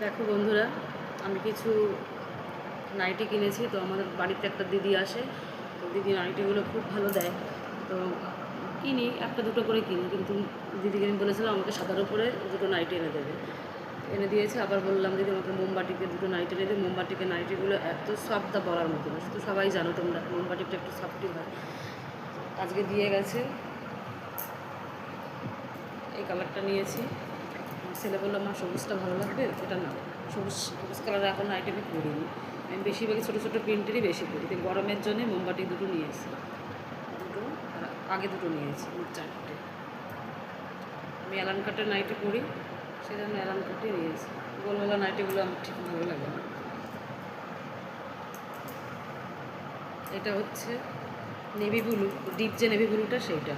দেখো বন্ধুরা, আমি কিছু নাইটি কিনেছি। তো আমাদের বাড়িতে একটা দিদি আসে, তো দিদি নাইটিগুলো খুব ভালো দেয়। তো কিনি, একটা দুটো করে কিনি, কিন্তু দিদিকে আমি বলেছিলাম আমাকে সাদার উপরে দুটো নাইটি এনে দেবে। এনে দিয়েছে। আবার বললাম দিদি আমাকে মোমবাটিকে দুটো নাইটি এনে দেবে। মোমবাটিকে নাইটিগুলো এত সফট বলার মতো না, শুধু সবাই জানো তোমরা মোমবাটিটা একটু সফটই হয়। আজকে দিয়ে গেছে। এই কালারটা নিয়েছি। ছেলে বললো মা সবুজটা ভালো লাগবে, এটা না। সবুজ সবুজ কালার এখন নাইটি আমি পরিনি। আমি বেশিরভাগই ছোটো ছোটো প্রিন্টেরই বেশি পরি। তো গরমের জন্যে মোমবাতি দুটো নিয়েছি, দুটো। আর আগে দুটো নিয়েছি, চারটে। আমি অ্যালান কাটের নাইটি পরি, সেই জন্য অ্যালান কাটে নিয়েছি। গোলওয়ালা নাইটিগুলো আমার ঠিক ভালো লাগে না। এটা হচ্ছে নেভি ব্লু, ডিপ যে নেভি ব্লুটা সেইটা।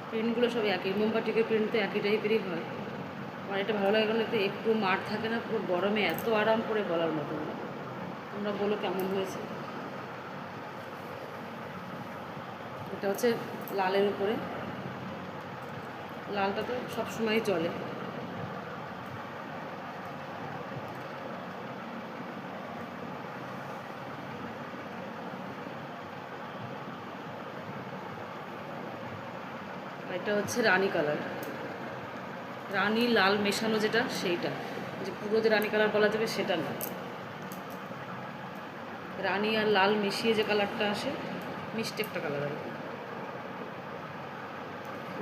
প্রিন্টগুলো সব একই, মোমবাটিকের প্রিন্ট তো একই টাইপেরই হয়। আমার এটা ভালো লাগে, কারণ এতে একটু মার থাকে না, পুরো গরমে এত আরাম করে বলার মতো না। তোমরা বলো কেমন হয়েছে। এটা হচ্ছে লালের উপরে, লালটা তো সবসময়ই চলে। এটা হচ্ছে রানী কালার, রানী লাল মেশানো যেটা সেইটা, যে পুরো যে রানী কালার বলা যাবে সেটা না। রানী আর লাল মিশিয়ে যে কালারটা আসে, মিষ্টি একটা কালার আর কি।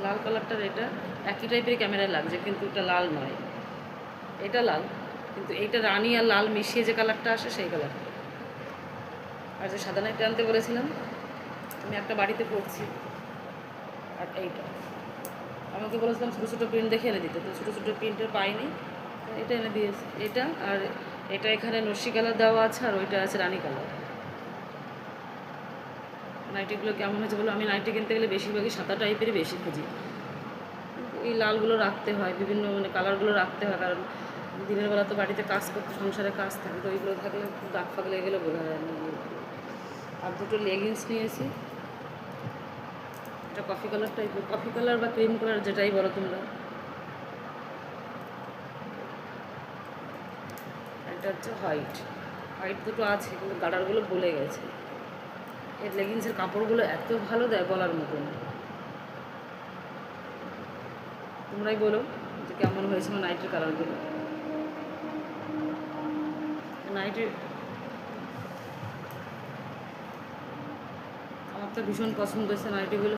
লাল কালারটার এটা একই টাইপের ক্যামেরায় লাগছে, কিন্তু এটা লাল নয়। এটা লাল, কিন্তু এইটা রানী আর লাল মিশিয়ে যে কালারটা আসে সেই কালার। আর যে সাদা নাইটি আনতে বলেছিলাম, আমি একটা বাড়িতে পড়ছি। আর এইটা আমাকে বলেছিলাম ছোটো ছোটো প্রিন্ট দেখে এনে দিতে, তো ছোটো ছোটো প্রিন্টের পাইনি, এটা এনে দিয়েছে। এটা আর এটা এখানে নস্যি কালার দেওয়া আছে, আর ওইটা আছে রানী কালার। নাইটিগুলো কেমন হয়েছে বলো। আমি নাইটি কিনতে গেলে বেশিরভাগই সাদা টাইপেরই বেশি খুঁজি। এই লালগুলো রাখতে হয়, বিভিন্ন কালারগুলো রাখতে হয়, কারণ দিনের বেলা তো বাড়িতে কাজ করতে, সংসারে কাজ থাকে, তো ওইগুলো থাকলে দাগ ফাগ লেগে গেলে বোঝা যায় না। আর দুটো লেগিংস নিয়েছি। এটা কফি কালার টাইপের, কফি কালার বা ক্রিম কালার যেটাই বলো তোমরা। এটা হচ্ছে হোয়াইট, হোয়াইট দুটো আছে, কিন্তু গার্ডারগুলো গলে গেছে। এর লেগিংসের কাপড়গুলো এত ভালো দেয় বলার মতন। তোমরাই বলো যে কেমন হয়েছে আমার নাইটের কালারগুলো। নাইটের আমার তো ভীষণ পছন্দ হয়েছে নাইটিগুলো।